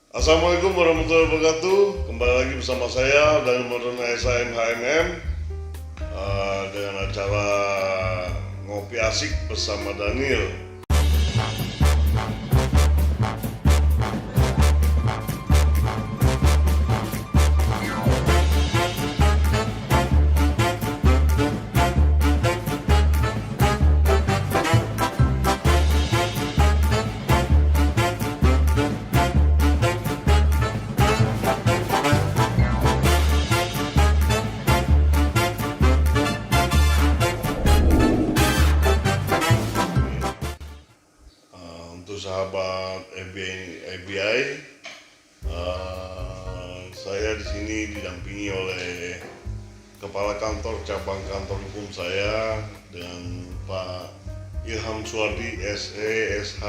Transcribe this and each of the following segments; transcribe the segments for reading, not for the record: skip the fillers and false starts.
Assalamualaikum warahmatullahi wabarakatuh. Kembali lagi bersama saya dari Modern SIM HMM dengan acara ngopi asik bersama Daniel. Untuk sahabat FBI, saya di sini didampingi oleh Kepala Kantor Cabang Kantor Hukum saya dengan Pak Ilham Suwardi SE SH.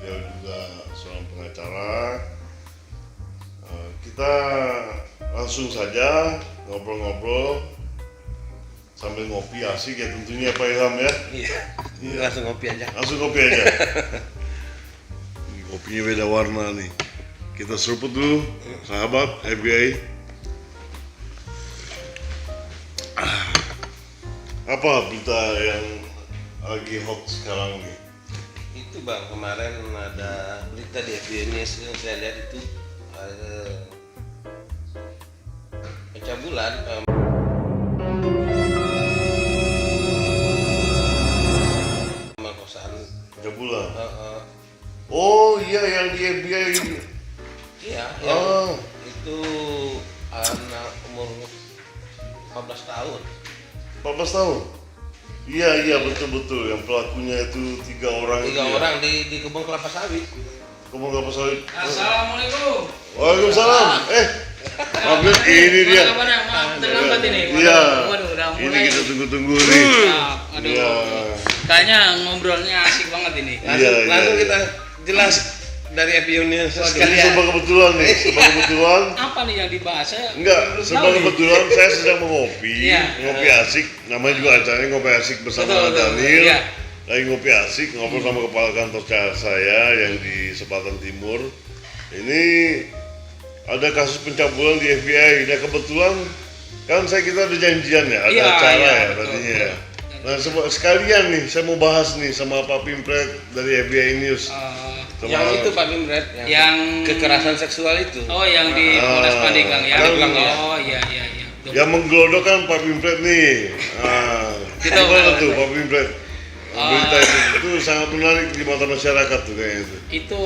Beliau juga seorang pengacara. Kita langsung saja ngobrol-ngobrol sambil ngopi asik ya tentunya Pak Ilham ya. Iya. Langsung ngopi aja. Langsung kopi aja. Ini kopinya beda warna nih. Kita seruput dulu, sahabat FBI. Apa berita yang lagi hot sekarang nih? Itu Bang, kemarin ada berita di FB News yang saya lihat itu pencabulan pemerkosaan. 3 bulan. Oh iya yang di FBI ini. Iya, itu anak umur 14 tahun. 14 tahun. Iya betul yang pelakunya itu 3 orang. 3 orang di kebun kelapa sawit. Kebun kelapa sawit. Assalamualaikum. Waalaikumsalam. Maaf ini dia. Maaf terlambat ini. Iya. Waduh, udah Ini mulai. kita tunggu-tunggu nih. Aduh. Iya. Kayaknya ngobrolnya asik banget ini. Langsung Iya. kita jelas dari FB News Jadi sekalian. serba kebetulan nih, serba kebetulan. Apa nih yang dibahas? Saya Enggak, belum serba tahu nih. kebetulan saya sedang mengopi, Iya. ngopi asik. Namanya juga acaranya ngopi asik bersama Betul, Daniel. iya. Lagi ngopi asik, ngobrol sama kepala kantor saya yang di Selatan Timur. Ini ada kasus pencabulan di FBI. Dan kebetulan kan kita ada janjian ya, ada Iya, acara iya, ya betul, tadinya ya. betul. Nah sekalian nih saya mau bahas nih sama Pak Pimpret dari FBI News. Sama- Yang itu Pak Bimret, yang kekerasan seksual itu. Oh, yang di Polres Pandeglang ya. Pandeglang, ya. Oh, iya. Betul. Yang menggelodok kan Pak Pimpret nih. Kita Gimana tahu. tuh Pak Pimpret? Berita itu sangat menarik di mata masyarakat tuh kayaknya itu. Itu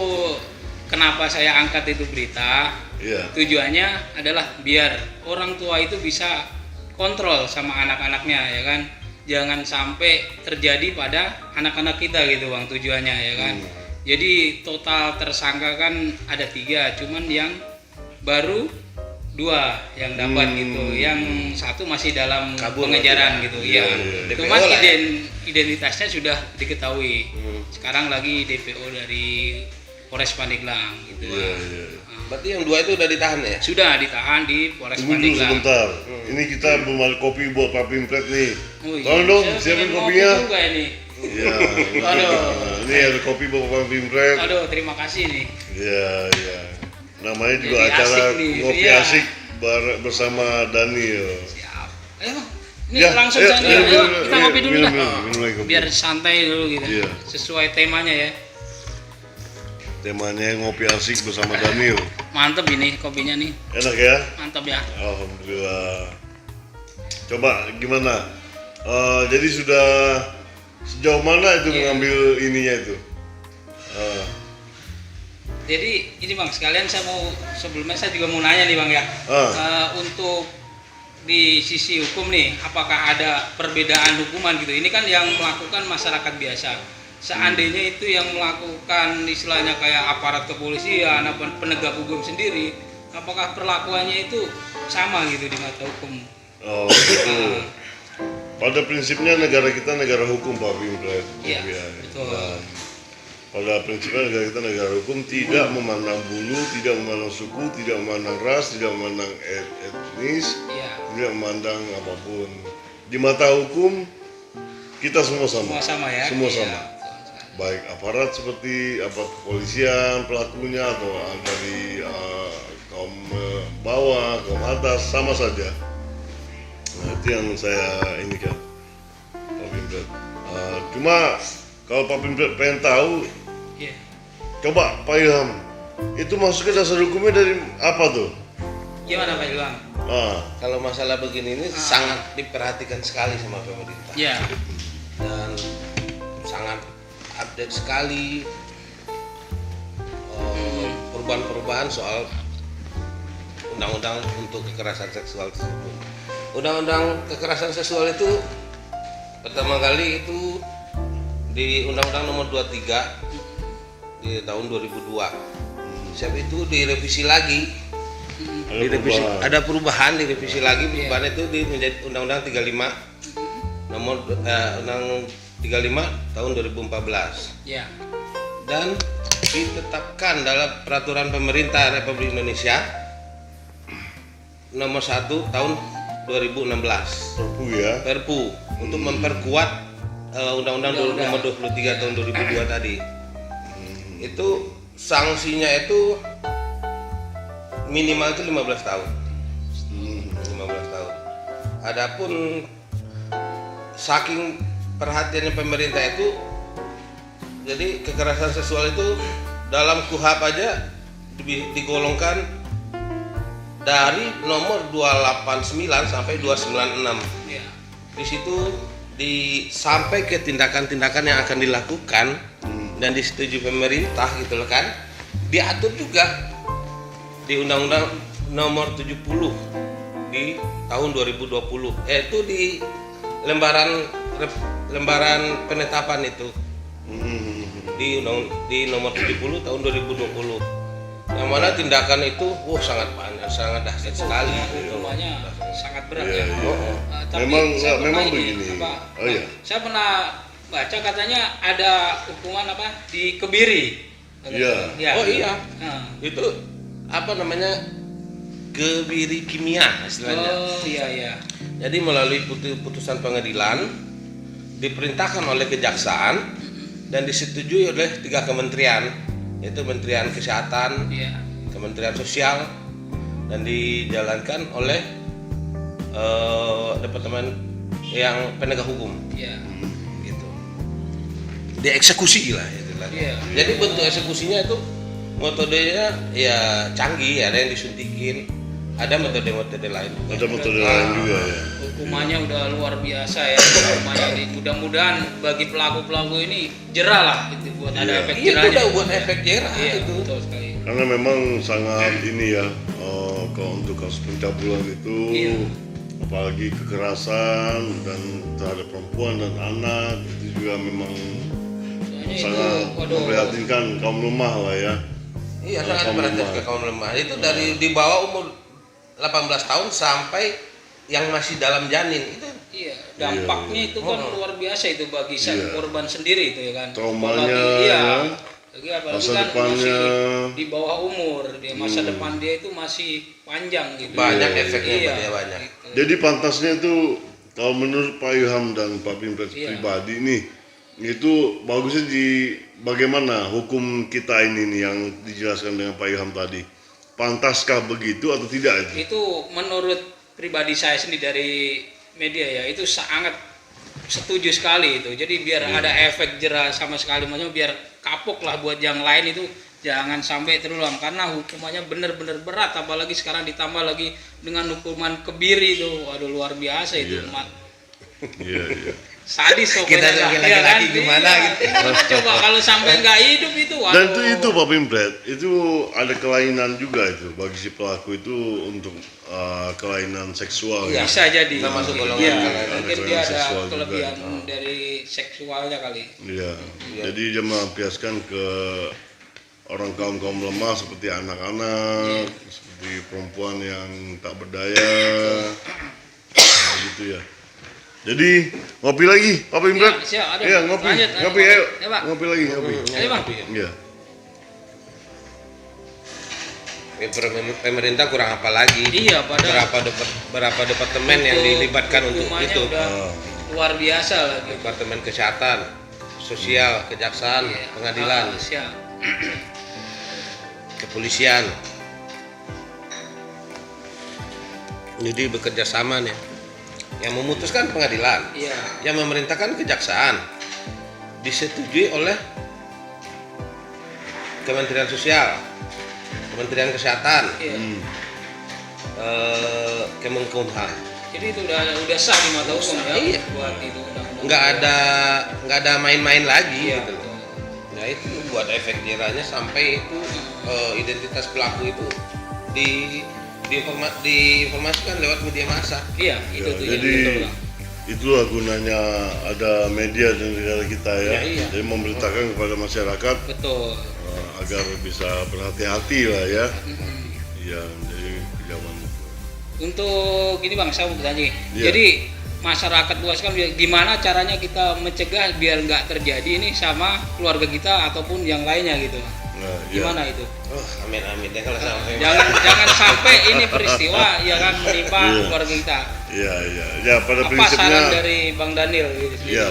kenapa saya angkat itu berita? Iya. Tujuannya adalah biar orang tua itu bisa kontrol sama anak-anaknya ya kan, jangan sampai terjadi pada anak-anak kita gitu Bang, tujuannya ya kan. Jadi total tersangka kan ada 3, cuman yang baru 2 yang dapat gitu, yang satu masih dalam Kabur pengejaran berarti gitu ya. ya. Iya. Cuman DPO lah ya. identitasnya sudah diketahui. Sekarang lagi DPO dari Polres Pandeglang gitu. Iya, Bang. iya. Berarti yang 2 itu udah ditahan ya? Sudah ditahan di Polres Tunggu dulu Pandeglang. sebentar. Ini kita belum ada kopi buat Pak Pimpret nih. Oh, iya. Tolong dong Saya siapin pengen ngopi kopinya. juga ini. Iya. Aduh. Nah, ini ada kopi buat Pak Pimpret. Aduh, terima kasih nih. Iya. Namanya juga Jadi acara asik nih, ngopi iya. asik bersama Daniel. Siap. Ayo, ini Ya, langsung ayo, saja. minum Ayo, dulu, kita iya, ngopi dulu minum dah. dulu, minum lagi kopi. Biar santai dulu gitu. Iya. Sesuai temanya ya. Temanya ngopi asik bersama Daniel. Mantep ini kopinya nih. Enak ya? Mantap ya. Alhamdulillah. Coba gimana? Jadi sudah sejauh mana itu Iya. mengambil ininya itu? Jadi ini Bang, sekalian saya mau sebelumnya saya juga mau nanya nih Bang ya. Untuk di sisi hukum nih, apakah ada perbedaan hukuman gitu? Ini kan yang melakukan masyarakat biasa. Seandainya itu yang melakukan istilahnya kayak aparat kepolisian, apa penegak hukum sendiri, apakah perlakuannya itu sama gitu di mata hukum? Oh, gitu. Pada prinsipnya negara kita negara hukum Pak Pimpret. Iya, Ya. betul. Nah, pada prinsipnya negara kita negara hukum, tidak memandang bulu, tidak memandang suku, tidak memandang ras, tidak memandang etnis, Iya. tidak memandang apapun. Di mata hukum kita semua sama. Semua sama ya. Semua Iya, sama. betul sekali. baik aparat seperti aparat kepolisian pelakunya atau dari kaum bawah, kaum atas sama saja. Nah itu yang saya ini kan Pak Pimpret. Cuma kalau Pak Pimpret pengen tahu, Iya. coba Pak Ilham, itu masuknya dasar hukumnya dari apa tuh? Gimana Pak Ilham? Kalau masalah begini ini sangat diperhatikan sekali sama pemerintah. Iya. Dan sangat update sekali perubahan-perubahan soal undang-undang untuk kekerasan seksual tersebut. Undang-undang kekerasan seksual itu pertama kali itu di Undang-Undang Nomor 23 di tahun 2002. Siap itu direvisi lagi. Ada perubahan direvisi lagi, perubahan itu menjadi Undang-Undang 35 nomor Undang 35 tahun 2014. Iya. Dan ditetapkan dalam peraturan pemerintah Republik Indonesia nomor 1 tahun 2016 Perpu ya. Perpu untuk memperkuat Undang-Undang nomor 23 tahun 2002 tadi. Itu sanksinya itu minimal itu 15 tahun. 15 tahun. Adapun saking perhatiannya pemerintah itu, jadi kekerasan seksual itu dalam KUHP aja digolongkan dari nomor 289 sampai 296. Iya. Di situ sampai ke tindakan-tindakan yang akan dilakukan dan disetujui pemerintah gitu loh kan, diatur juga di Undang-Undang Nomor 70 di tahun 2020. Itu di lembaran penetapan itu di nomor 70 tahun 2020. Yang mana tindakan itu sangat banyak, sangat dahsyat sekali. Hukumannya sangat berat Iya, ya. iya. Tapi Memang saya pernah memang ini, begini. Oh iya. Saya pernah baca katanya ada hukuman dikebiri. Iya. Ya. Oh iya. Nah. Itu apa namanya, kebiri kimia istilahnya. Oh iya iya. Jadi melalui putusan pengadilan diperintahkan oleh kejaksaan dan disetujui oleh 3 kementerian, yaitu Kementerian Kesehatan, Iya. Kementerian Sosial, dan dijalankan oleh Departemen yang penegak hukum. Iya. Gitu. Dieksekusi lah itulah. Iya. Jadi bentuk eksekusinya itu metodenya ya canggih, ada yang disuntikin, ada metode-metode lain. Ada metode lain juga ya. Hukumannya udah luar biasa ya. Hukumannya ini mudah-mudahan bagi pelaku-pelaku ini jerah lah itu buat ada Iya. efek Iya, itu jerahnya. udah buat efek jerah Iya, itu. betul sekali. Karena memang sangat ini ya, kalau untuk kasus pencabulan itu, Iya. apalagi kekerasan dan terhadap perempuan dan anak itu juga memang Soalnya sangat itu, waduh, memprihatinkan kaum lemah lah ya. Iya, sangat Kaum perhatian lemah. ke kaum lemah. Itu dari di bawah umur 18 tahun sampai yang masih dalam janin itu. iya, dampaknya itu kan luar biasa itu bagi Iya. korban sendiri itu ya kan. Traumanya, Apalagi, iya. ya. Apalagi Masa kan depannya. masih di bawah umur, dia masa depan dia itu masih panjang gitu. Banyak Iya, efeknya Iya, buat dia banyak. gitu. Jadi pantasnya itu kalau menurut Pak Ilham dan Pak Pimpret Iya. pribadi nih, itu bagusnya di bagaimana hukum kita ini nih yang dijelaskan dengan Pak Ilham tadi. Pantaskah begitu atau tidak itu? Itu menurut pribadi saya sendiri dari media ya, itu sangat setuju sekali itu. Jadi biar ada efek jerah sama sekali, maksudnya biar kapok lah buat yang lain itu jangan sampai terulang karena hukumannya benar-benar berat, apalagi sekarang ditambah lagi dengan hukuman kebiri itu. Waduh luar biasa itu. Iya. Iya, iya. Sadis Kita pokoknya sebagai lah. Iya laki-laki kan? gimana Iya. gitu. Coba kalau sampai nggak hidup itu waduh. Dan itu Pak Pimpret, itu ada kelainan juga itu bagi si pelaku itu untuk kelainan seksual. Iya. Ya. Bisa jadi. Termasuk golongan Iya, kelainan mungkin seksual dia ada juga. kelebihan dari seksualnya kali. Iya. Jadi dia melampiaskan ke orang kaum lemah seperti anak-anak, seperti perempuan yang tak berdaya, nah, gitu ya. Jadi ngopi lagi, Pak Pimpret? Iya, siap, ada. Iya, ngopi, Lanjut, ngopi, lanjut. ayo, Ya, Pak. ngopi lagi, ngopi. Ayo bang. Iya. Pemerintah kurang apa lagi? Iya, padahal berapa departemen yang dilibatkan untuk hukumannya itu? udah luar biasa lagi. Departemen Kesehatan, sosial, kejaksaan, Iya. pengadilan, Siap. kepolisian. Jadi bekerja sama nih. Yang memutuskan pengadilan, Iya. yang memerintahkan kejaksaan, disetujui oleh Kementerian Sosial, Kementerian Kesehatan, Iya. Kemenkumham. Jadi itu udah sah di mata hukum ya. Iya. Buat itu undang-undang. Nggak ada main-main lagi Iya. gitu loh. Nah itu buat efek jerahnya sampai itu identitas pelaku itu diinformasikan lewat media massa. Iya, itu Ya, tuh jadi betul, Bang. itulah gunanya ada media di negara kita ya. Ya, iya. Jadi memberitakan kepada masyarakat Betul. agar bisa berhati-hati lah ya. Mm-mm. Iya, jadi zaman itu. Untuk ini Bang, saya mau bertanya. Iya. Jadi masyarakat luas kan gimana caranya kita mencegah biar nggak terjadi ini sama keluarga kita ataupun yang lainnya gitu. Nah, iya. Gimana itu? Oh, amin deh kalau sampai. Jangan sampai ini peristiwa ya kan menimpa Iya. keluarga kita. Iya, iya. Ya pada Apa prinsipnya. saran dari Bang Daniel gitu? Iya,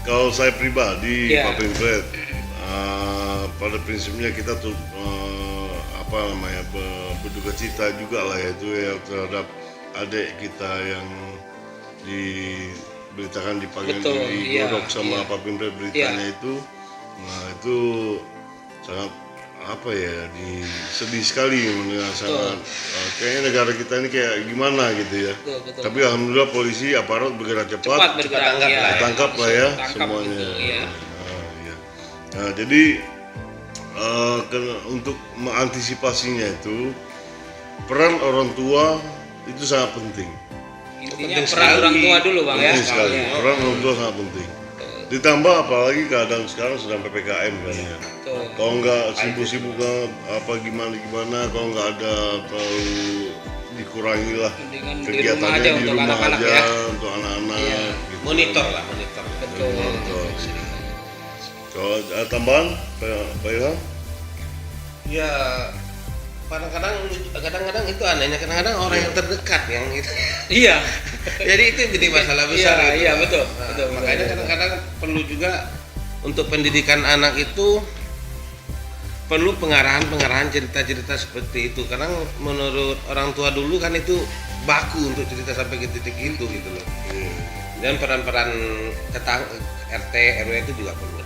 kalau saya pribadi, Iya. Pak Pimpret, pada prinsipnya kita tuh apa namanya berduka cita juga lah ya, itu ya terhadap adik kita yang diberitakan dipanggil Betul, digodok iya, sama iya. Pak Pimpret beritanya itu. Nah itu sangat apa ya, sedih sekali mendengar, sangat kayaknya negara kita ini kayak gimana gitu ya. Betul. Tapi alhamdulillah polisi aparat bergerak Cepat bergerak Tangkap ya. lah, tangkap lah ya Tangkap semuanya. gitu, iya. Iya. Nah, jadi untuk mengantisipasinya itu peran orang tua itu sangat penting. Intinya Penting peran orang sekali. tua dulu Bang ya. Penting sekali. Iya. Peran orang tua sangat penting. Ditambah apalagi keadaan sekarang sedang PPKM kan ya. Betul. Kalau nggak sibuk-sibuk apa gimana, kalau nggak ada terlalu dikurangi lah Mendingan di rumah kegiatannya aja di untuk rumah anak-anak aja ya. untuk anak-anak. Iya. gitu. Monitor lah, monitor. Betul. Monitor. Kalau ada tambahan, Pak Ilham? Ya kadang-kadang itu anehnya, kadang-kadang orang yang terdekat yang itu. Iya. Jadi itu jadi masalah besar. Iya, gitu. iya, betul. Nah, Betul, makanya betul. kadang-kadang perlu juga untuk pendidikan anak itu perlu pengarahan cerita-cerita seperti itu. Karena menurut orang tua dulu kan itu baku untuk cerita sampai ke titik itu gitu loh. Dan peran-peran RT RW itu juga perlu.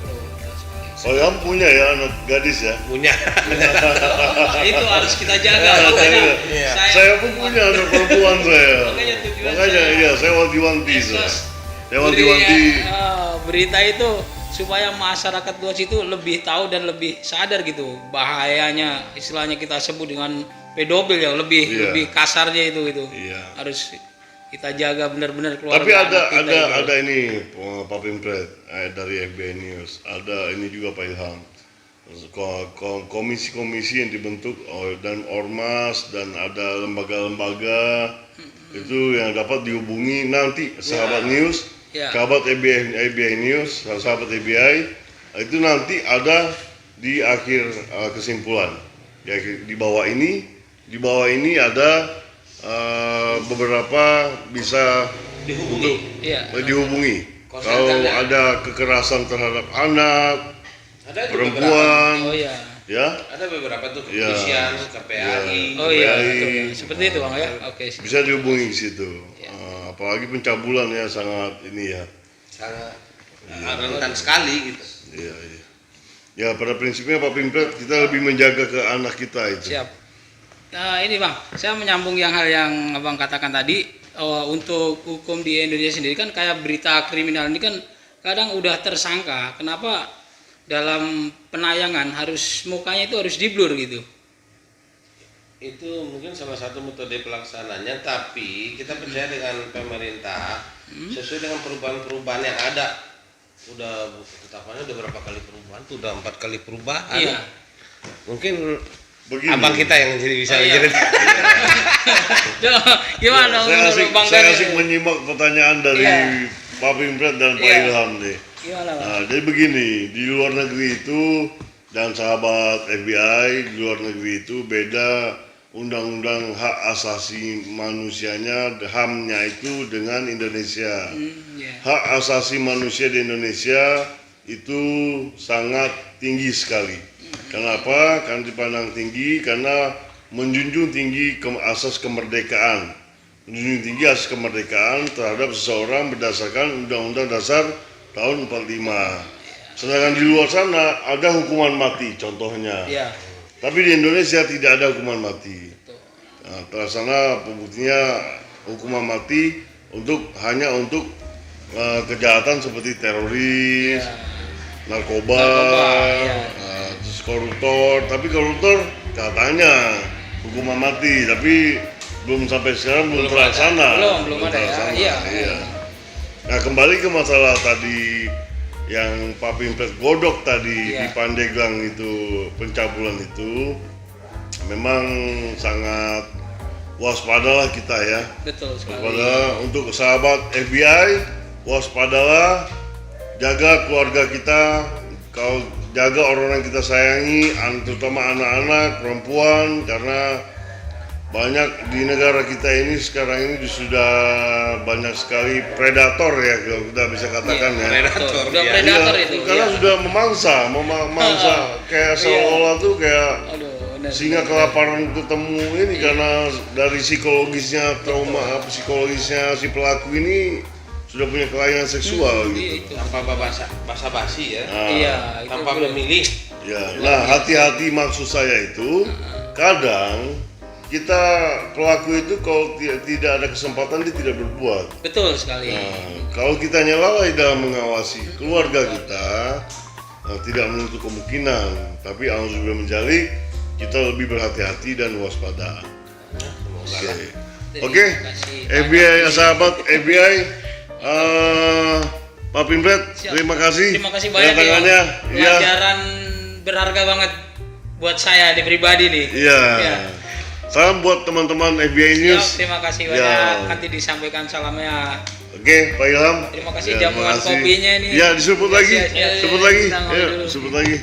Pak Ilham punya ya anak gadis ya? Punya. Itu harus kita jaga makanya Iya. Saya pun punya anak perempuan saya. Makanya tujuan Makanya saya- iya, saya wanti-wanti saya. Medsos. Saya wanti-wanti. Berita itu supaya masyarakat luas itu lebih tahu dan lebih sadar gitu bahayanya, istilahnya kita sebut dengan pedofil ya, lebih Iya. kasarnya itu Iya. harus kita jaga benar-benar keluarga Tapi anak kita itu. ada ini Pak Pimpret dari FBI News. Ada ini juga Pak Ilham. Komisi-komisi yang dibentuk dan ormas dan ada lembaga-lembaga itu yang dapat dihubungi nanti sahabat news, Ya. sahabat FBI News, sahabat FBI itu nanti ada di akhir kesimpulan. Di bawah ini ada beberapa bisa untuk Iya. dihubungi. Konsultan Kalau ya. ada kekerasan terhadap anak, Ada di perempuan, Oh iya. ya Ada beberapa tuh Iya. kepolisian, KPAI. Oh iya, Baik. betul ya. Seperti itu Bang ya. Oke. bisa dihubungi di situ. Apalagi pencabulan ya sangat ini ya. Sangat rentan sekali gitu. Iya, iya. Ya pada prinsipnya Pak Pimpret kita lebih menjaga ke anak kita itu. Siap. Nah ini Bang, saya menyambung hal yang Abang katakan tadi, untuk hukum di Indonesia sendiri kan kayak berita kriminal ini kan kadang udah tersangka, kenapa dalam penayangan mukanya itu harus diblur gitu? Itu mungkin salah satu metode pelaksananya, tapi kita percaya dengan pemerintah sesuai dengan perubahan-perubahan yang ada. Udah ketetapannya udah berapa kali perubahan? Tuh udah 4 kali perubahan. Iya. Mungkin Begini. abang kita yang jadi bisa Oh, iya. cerita. Gimana saya menurut Bang saya Daniel? asik menyimak pertanyaan dari Iya. Pak Pimpret dan Pak Iya. Ilham nih. Gimana Bang? Nah, jadi begini, di luar negeri itu dan sahabat FBI di luar negeri itu beda undang-undang hak asasi manusianya, HAM-nya itu dengan Indonesia. Iya. Hak asasi manusia di Indonesia itu sangat tinggi sekali. Kenapa? Karena dipandang tinggi karena menjunjung tinggi asas kemerdekaan. Menjunjung tinggi asas kemerdekaan terhadap seseorang berdasarkan Undang-Undang Dasar tahun 45. Sedangkan di luar sana ada hukuman mati contohnya. Iya. Tapi di Indonesia tidak ada hukuman mati. Nah, terlaksana pembuktinya hukuman mati hanya untuk kejahatan seperti teroris, narkoba, iya. Terus koruptor. Tapi koruptor katanya hukuman mati, tapi belum sampai sekarang belum terlaksana. Belum ada ya. Iya. Nah, kembali ke masalah tadi yang Pak Pimpret godok tadi di Pandeglang itu, pencabulan itu memang sangat waspadalah kita ya. Betul sekali. Waspadalah untuk sahabat FBI, waspadalah, jaga keluarga kita, kau jaga orang yang kita sayangi, terutama anak-anak, perempuan, karena banyak di negara kita ini sekarang ini sudah banyak sekali predator ya, kalau kita bisa katakan ya. Predator, Udah predator Iya, itu. karena sudah memangsa kayak seolah-olah tuh kayak singa kelaparan ketemu ini karena dari psikologisnya, trauma psikologisnya si pelaku ini sudah punya kelainan seksual gitu. Tanpa basa-basi ya. Iya, Tanpa memilih. Ya, nah hati-hati maksud saya itu kadang kita pelaku itu kalau tidak ada kesempatan dia tidak berbuat. Betul sekali. Nah, kalau kita lalai dalam mengawasi keluarga kita, tidak menutup kemungkinan, tapi alhamdulillah menjalik kita lebih berhati-hati dan waspada. Oke. FBI sahabat FBI, Pak Pimpret, terima kasih. Terima kasih banyak ya. Pelajaran berharga banget buat saya di pribadi nih. Iya. Salam buat teman-teman FBI News. Terima kasih banyak. Nanti disampaikan salamnya. Oke, Pak Ilham. Terima kasih jamuan kopinya ini. Ya, disebut lagi. Sebut lagi. Ya, sebut lagi.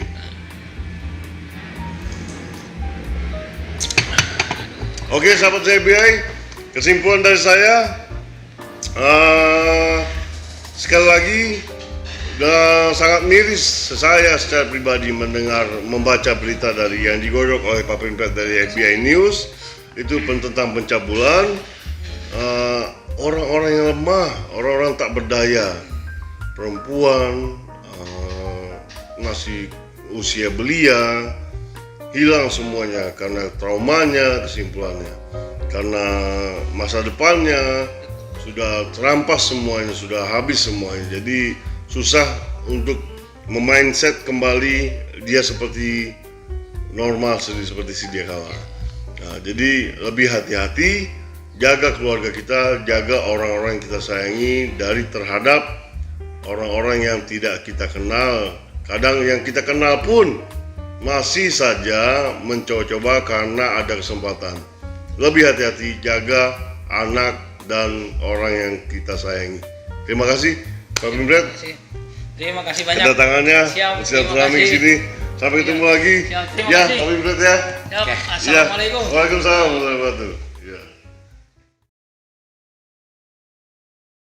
Oke, sahabat FBI, kesimpulan dari saya, sekali lagi, sangat miris saya secara pribadi membaca berita dari yang digodok oleh Pak Pimpret dari FBI News. Itu tentang pencabulan orang-orang yang lemah, orang-orang tak berdaya, perempuan, masih usia belia, hilang semuanya karena traumanya, kesimpulannya karena masa depannya sudah terampas semuanya, sudah habis semuanya. Jadi susah untuk memindset kembali dia seperti normal seperti sedia kala. Nah, jadi lebih hati-hati, jaga keluarga kita, jaga orang-orang yang kita sayangi terhadap orang-orang yang tidak kita kenal. Kadang yang kita kenal pun masih saja mencoba-coba karena ada kesempatan. Lebih hati-hati, jaga anak dan orang yang kita sayangi. Terima kasih Pak Pimpret. Terima kasih banyak. Kedatangannya, silaturahmi di sini. Sampai ketemu lagi. Terima Ya, kasih. Pak Pimpret ya. Assalamualaikum. Waalaikumsalam warahmatullahi wabarakatuh.